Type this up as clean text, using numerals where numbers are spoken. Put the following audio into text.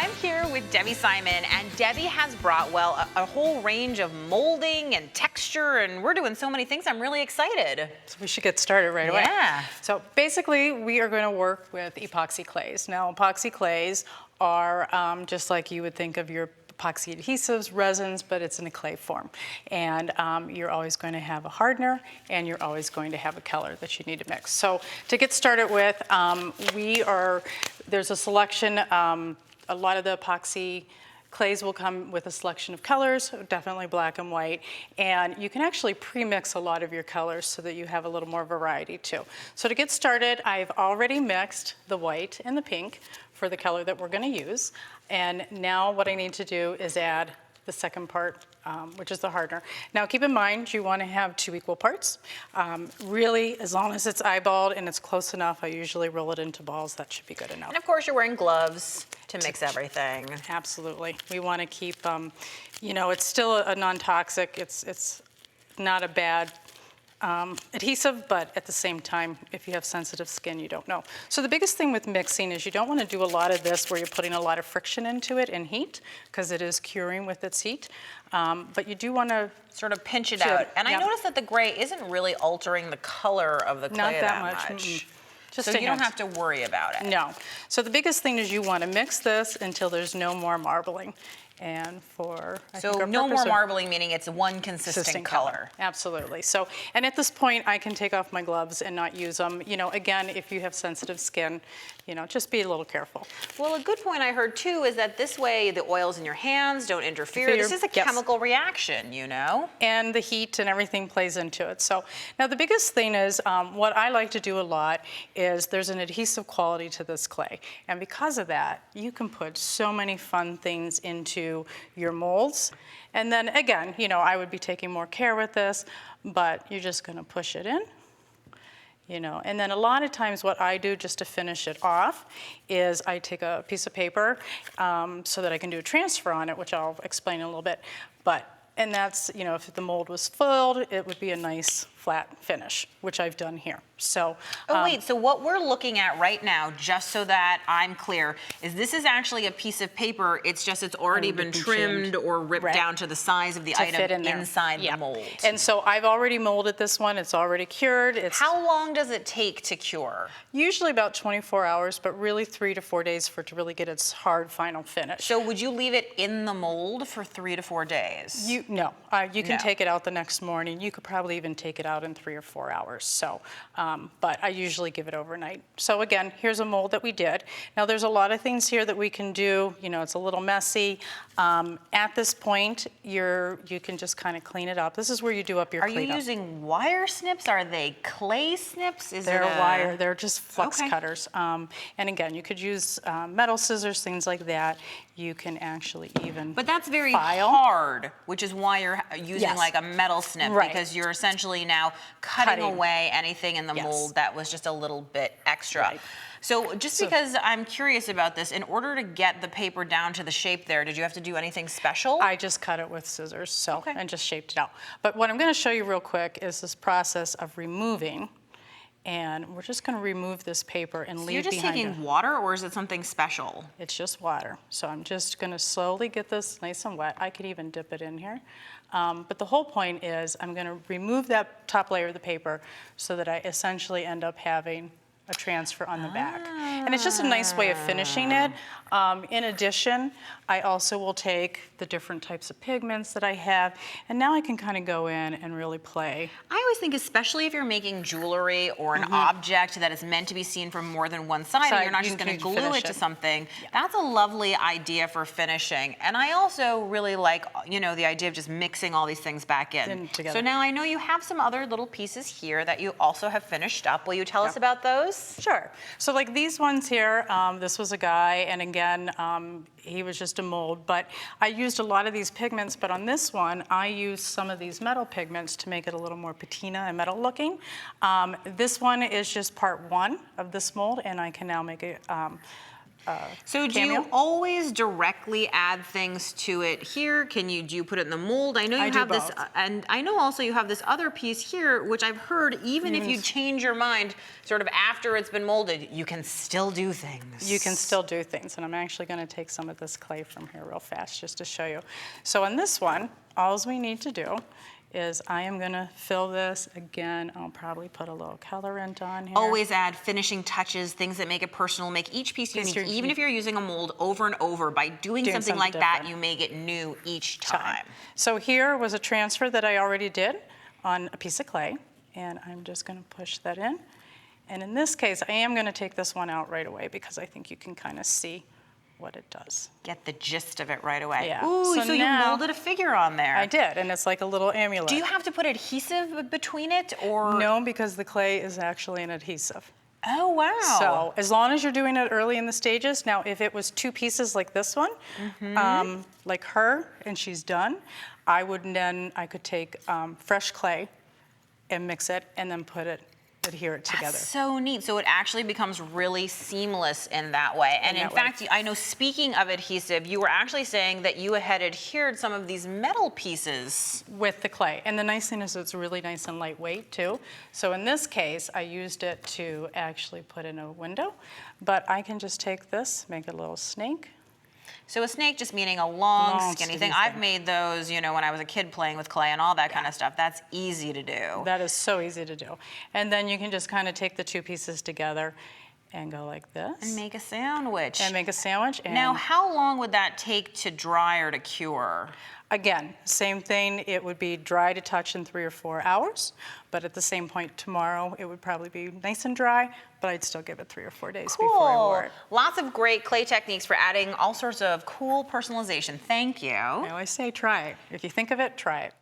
I'm here with Debbi Simon, and Debbi has brought, well, a whole range of molding and texture, and we're doing so many things. I'm really excited. So we should get started right away. Yeah. So basically, we are going to work with epoxy clays. Now, epoxy clays are just like you would think of your epoxy adhesives, resins, but it's in a clay form. And you're always going to have a hardener, and you're always going to have a color that you need to mix. So to get started with, there's a selection, a lot of the epoxy clays will come with a selection of colors, definitely black and white, and you can actually pre-mix a lot of your colors so that you have a little more variety too. So to get started, I've already mixed the white and the pink for the color that we're going to use, and now what I need to do is add the second part, which is the hardener. Now keep in mind, you want to have 2 equal parts. Really, as long as it's eyeballed and it's close enough, I usually roll it into balls. That should be good enough. And of course, you're wearing gloves to mix everything. Absolutely. We want to keep, you know, it's still a non-toxic. It's not a bad adhesive, but at the same time, if you have sensitive skin, you don't know. So the biggest thing with mixing is you don't want to do a lot of this where you're putting a lot of friction into it and heat, because it is curing with its heat. But you do want to sort of pinch it out. And I noticed that the gray isn't really altering the color of the clay that much. Just so you don't have to worry about it. No. So the biggest thing is you want to mix this until there's no more marbling. And so no more marbling, meaning it's one consistent color. Absolutely. So, and at this point, I can take off my gloves and not use them. You know, again, if you have sensitive skin, you know, just be a little careful. Well, a good point I heard too is that this way the oils in your hands don't interfere. This is a chemical reaction, you know? And the heat and everything plays into it. So now the biggest thing is, what I like to do a lot is there's an adhesive quality to this clay. And because of that, you can put so many fun things into your molds. And then again, you know, I would be taking more care with this, but you're just going to push it in. You know, and then a lot of times what I do just to finish it off is I take a piece of paper so that I can do a transfer on it, which I'll explain in a little bit. And that's, you know, if the mold was filled, it would be a nice flat finish, which I've done here. So, wait, so what we're looking at right now, just so that I'm clear, is this is actually a piece of paper. It's just it's already been trimmed or ripped down to the size of the item inside the mold. And so I've already molded this one. It's already cured. How long does it take to cure? Usually about 24 hours, but really 3 to 4 days for it to really get its hard final finish. So would you leave it in the mold for 3 to 4 days? No, you can take it out the next morning. You could probably even take it out in 3 or 4 hours. So, but I usually give it overnight. So again, here's a mold that we did. Now there's a lot of things here that we can do. You know, it's a little messy. At this point, you can just kind of clean it up. This is where you do up your cleanup. Are you using wire snips? Are they clay snips? They're wire. They're just flux cutters. And again, you could use metal scissors, things like that. You can actually even But that's very hard, which is why you're using like a metal snip, because you're essentially now cutting away anything in the mold that was just a little bit extra. So just because I'm curious about this, in order to get the paper down to the shape there, did you have to do anything special? I just cut it with scissors, and just shaped it out. But what I'm going to show you real quick is this process of removing. And we're just going to remove this paper and leave behind it. You're just taking water, or is it something special? It's just water. So I'm just going to slowly get this nice and wet. I could even dip it in here. But the whole point is I'm going to remove that top layer of the paper so that I essentially end up having a transfer on the back. And it's just a nice way of finishing it. In addition, I also will take the different types of pigments that I have, and now I can kind of go in and really play. I always think, especially if you're making jewelry or an object that is meant to be seen from more than one side, and you're not just going to glue it to something, that's a lovely idea for finishing. And I also really like, you know, the idea of just mixing all these things back in together. So now I know you have some other little pieces here that you also have finished up. Will you tell us about those? Sure. So like these ones here, this was a guy, and again, he was just a mold, but I used a lot of these pigments, but on this one, I used some of these metal pigments to make it a little more patina and metal looking. This one is just part 1 of this mold, and I can now make it So do you always directly add things to it here? Do you put it in the mold? I know you have this, and I know also you have this other piece here, which I've heard even if you change your mind sort of after it's been molded, you can still do things. You can still do things, and I'm actually going to take some of this clay from here real fast just to show you. So on this one, all we need to do is I am going to fill this again. I'll probably put a little colorant on here. Always add finishing touches, things that make it personal, make each piece unique. Even if you're using a mold over and over, by doing something like that, you make it new each time. So here was a transfer that I already did on a piece of clay, and I'm just going to push that in. And in this case, I am going to take this one out right away because I think you can kind of see what it does. Get the gist of it right away. Yeah. Ooh, so you molded a figure on there. I did, and it's like a little amulet. Do you have to put adhesive between it, or? No, because the clay is actually an adhesive. Oh, wow. So as long as you're doing it early in the stages. Now, if it was 2 pieces like this one, like her, and she's done, I could take fresh clay and mix it, and then adhere it together. That's so neat. So it actually becomes really seamless in that way. And in fact, I know, speaking of adhesive, you were actually saying that you had adhered some of these metal pieces with the clay. And the nice thing is it's really nice and lightweight too. So in this case, I used it to actually put in a window, but I can just take this, make a little snake. So a snake just meaning a long skinny thing. I've made those, you know, when I was a kid playing with clay and all that kind of stuff. That's easy to do. That is so easy to do. And then you can just kind of take the 2 pieces together and go like this. And make a sandwich. And make a sandwich. And now, how long would that take to dry or to cure? Again, same thing. It would be dry to touch in 3 or 4 hours, but at the same point tomorrow, it would probably be nice and dry, but I'd still give it 3 or 4 days before I wore it. Lots of great clay techniques for adding all sorts of cool personalization. Thank you. I always say try it. If you think of it, try it.